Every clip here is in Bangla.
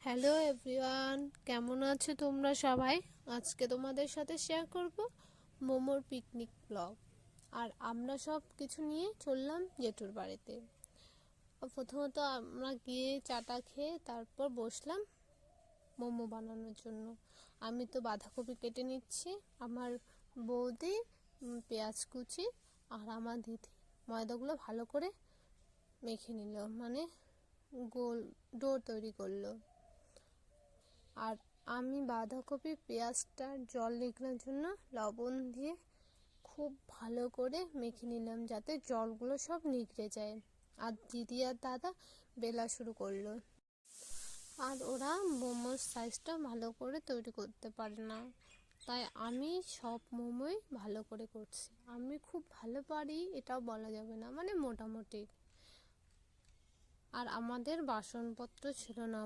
হ্যালো এভরিওয়ান, কেমন আছো তোমরা সবাই? আজকে তোমাদের সাথে শেয়ার করব মোমোর পিকনিক ব্লগ। আর আমরা সব কিছু নিয়ে চললাম জেঠুর বাড়িতে। প্রথমত আমরা গিয়ে চাটা খেয়ে তারপর বসলাম মোমো বানানোর জন্য। আমি তো বাঁধাকপি কেটে নিচ্ছি, আমার বৌদি পেঁয়াজ কুচি, আর আমার দিদি ময়দাগুলো ভালো করে মেখে নিল, মানে গোল ডো তৈরি করলো। আর আমি বাঁধাকপি পেঁয়াজটা জল নিগড়ানোর জন্য লবণ দিয়ে খুব ভালো করে মেখে নিলাম, যাতে জলগুলো সব নিগড়ে যায়। আর দিদি আর দাদা বেলা শুরু করলো। আর ওরা মোমোর সাইজটা ভালো করে তৈরি করতে পারে না, তাই আমি সব মোমোই ভালো করে করছি। আমি খুব ভালো পারি এটাও বলা যাবে না, মানে মোটামুটি। আর আমাদের বাসনপত্র ছিল না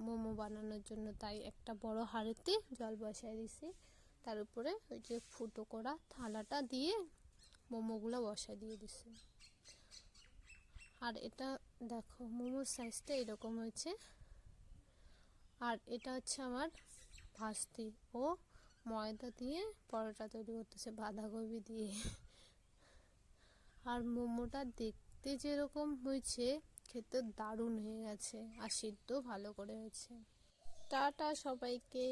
মোমো বানানোর জন্য, তাই একটা বড় হাঁড়িতে জল বসাই দিয়েছি। তার উপরে ওই যে ফুটো করা থালাটা দিয়ে মোমোগুলো বসাই দিয়ে দিছি। আর এটা দেখো, মোমোর সাইজটা এরকম হয়েছে। আর এটা হচ্ছে আমার ভাস্তি, ও ময়দা দিয়ে পরোটা তৈরি করতেছে বাঁধাকপি দিয়ে। আর মোমোটা দেখতে যেরকম হয়েছে, খেতে দারুণ হয়ে গেছে, আর সিদ্ধ ভালো করে হয়েছে। টাটা সবাইকে।